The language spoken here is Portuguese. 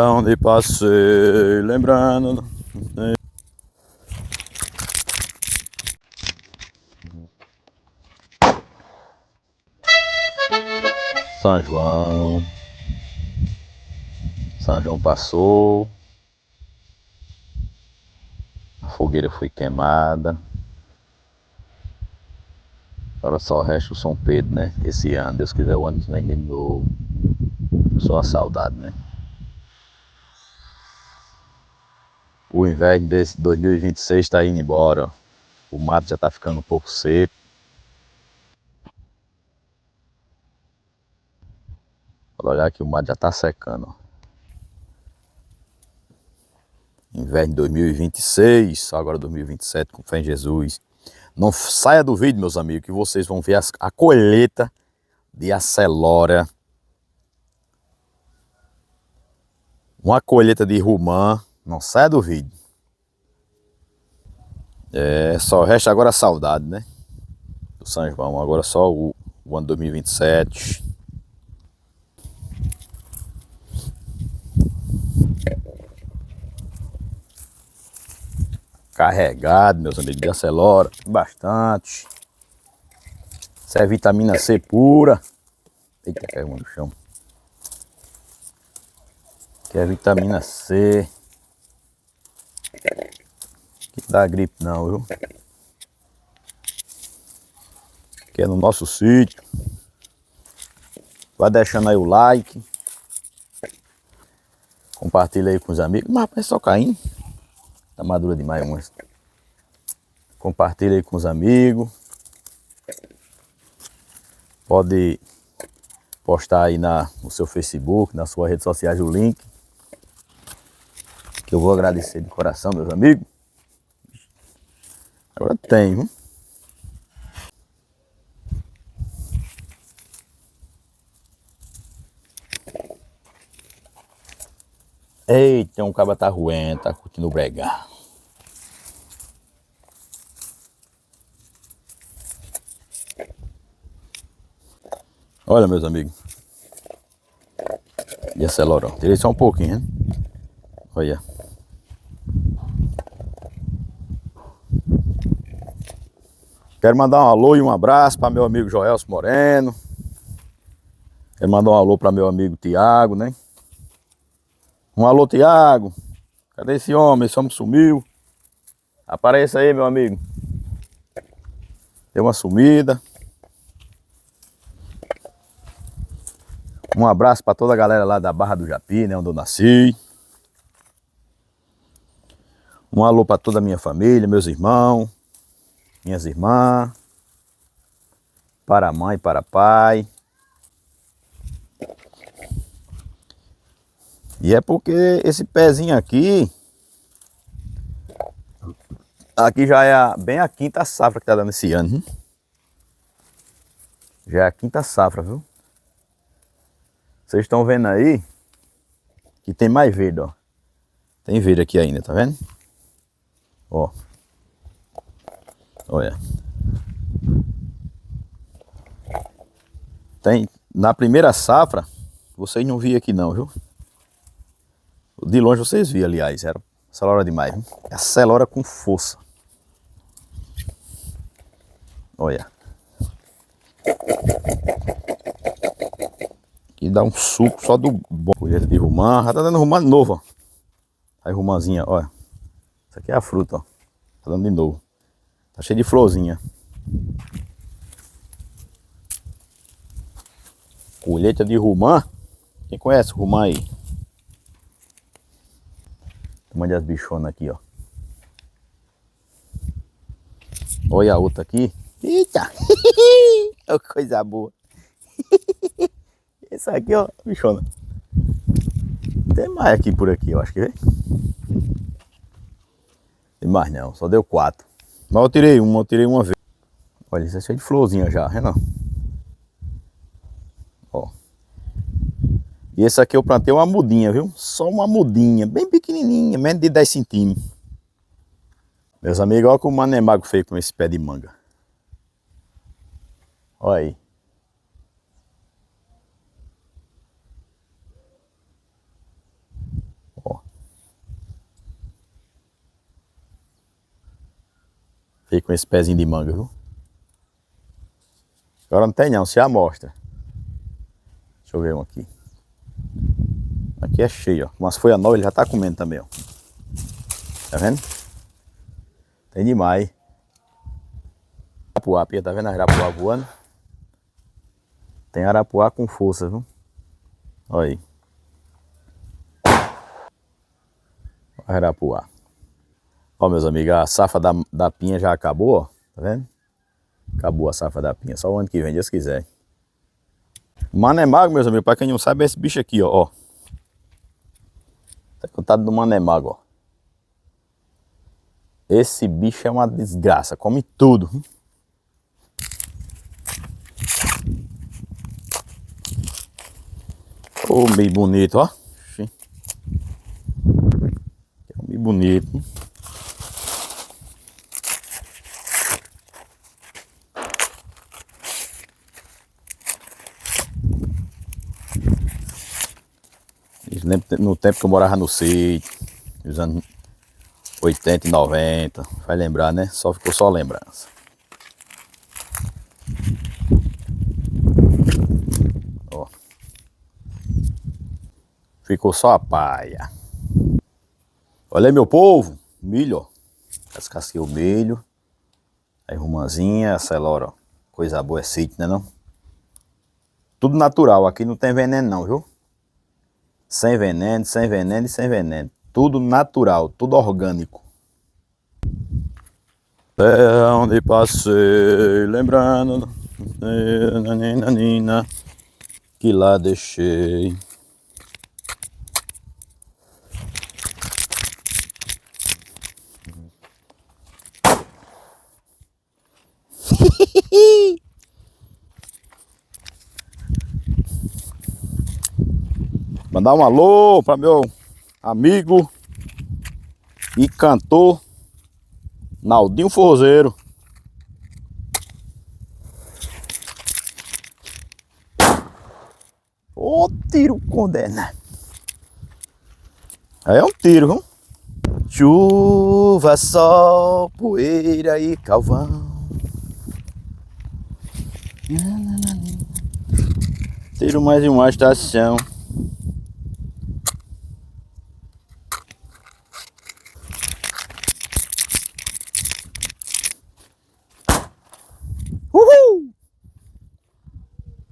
Onde passei, lembrando. São João. São João passou. A fogueira foi queimada. Agora só resta o São Pedro, né? Esse ano, Deus quiser, o ano que vem de novo. Só a saudade, né? O inverno desse 2026 está indo embora. O mato já está ficando um pouco seco. Vou olhar que o mato já está secando. Inverno de 2026, agora 2027, com fé em Jesus. Não saia do vídeo, meus amigos, que vocês vão ver a colheita de acelora. Uma colheita de romã. Não saia do vídeo. Só resta agora a saudade, né? Do São João. Agora só o ano 2027. Carregado, meus amigos, de acelora. Bastante. Isso é vitamina C pura. Eita, caiu uma no chão. Que é vitamina C. Que dá gripe não, viu? Que é no nosso sítio. Vai deixando aí o like. Compartilha aí com os amigos. Mas é só caindo. Tá madura demais, moço. Compartilha aí com os amigos. Pode postar aí no seu Facebook, nas suas redes sociais o link. Que eu vou agradecer de coração, meus amigos. Agora tem, viu? Eita, um cabra tá ruendo, tá curtindo bregar. Olha, meus amigos. E a celora, tirei só um pouquinho, né? Olha. Quero mandar um alô e um abraço para meu amigo Joelso Moreno. Quero mandar um alô para meu amigo Tiago, né? Um alô, Tiago. Cadê esse homem? Esse homem sumiu. Apareça aí, meu amigo. Deu uma sumida. Um abraço para toda a galera lá da Barra do Japi, né? Onde eu nasci. Um alô para toda a minha família, meus irmãos, minhas irmãs. Para a mãe, para pai. E é porque esse pezinho aqui já é bem a quinta safra que tá dando esse ano. Já é a quinta safra, viu? Vocês estão vendo aí que tem mais verde, ó. Tem verde aqui ainda, tá vendo? Ó. Olha. Tem, na primeira safra, vocês não viam aqui não, viu? De longe vocês viam, aliás, era acelora demais, viu? Acelora com força. Olha. Aqui dá um suco só do bom. Colheita de romã, já tá dando romã de novo, ó. Aí romãzinha, olha. Isso aqui é a fruta, ó. Tá dando de novo. Tá cheio de florzinha. Colheita de romã. Quem conhece o romã aí? Tamanho das bichonas aqui, ó. Olha a outra aqui. Eita! Coisa boa. Essa aqui, ó, bichona. Tem mais aqui por aqui, eu acho que vê. Tem mais não, só deu 4. Mas eu tirei uma vez. Olha, isso é cheio de florzinha já, Renan. Ó. E esse aqui eu plantei uma mudinha, viu? Só uma mudinha, bem pequenininha, menos de 10 centímetros. Meus amigos, olha o que o Mané Mago fez com esse pé de manga. Olha aí. Fiquei com esse pezinho de manga, viu? Agora não tem não, se amostra. Deixa eu ver um aqui. Aqui é cheio, ó. Mas foi a nova, ele já tá comendo também, ó. Tá vendo? Tem demais. Arapuá, Pia, tá vendo a arapuá voando? Tem arapuá com força, viu? Olha aí. Olha a arapuá. Ó, meus amigos, a safra da pinha já acabou, ó. Tá vendo? Acabou a safra da pinha. Só o ano que vem, Deus quiser. Manemagro, meus amigos, pra quem não sabe, é esse bicho aqui, ó. Tá contado do manemagro, ó. Esse bicho é uma desgraça, come tudo. Ô, meio bonito, ó. É meio bonito. No tempo que eu morava no sítio, nos anos 80 e 90, vai lembrar, né? Ficou só lembrança. Ó. Ficou só a paia. Olha aí, meu povo, milho, ó. Descasquei o milho. Aí romãzinha, acelera, ó. Coisa boa é sítio, né não? Tudo natural, aqui não tem veneno não, viu? Sem veneno, sem veneno e sem veneno. Tudo natural, tudo orgânico. É onde passei, lembrando nina, que lá deixei. Mandar um alô para meu amigo e cantor Naldinho Forrozeiro. Ô tiro condena. Aí é um tiro, viu? Chuva, sol, poeira e calvão. Tiro mais em uma estação.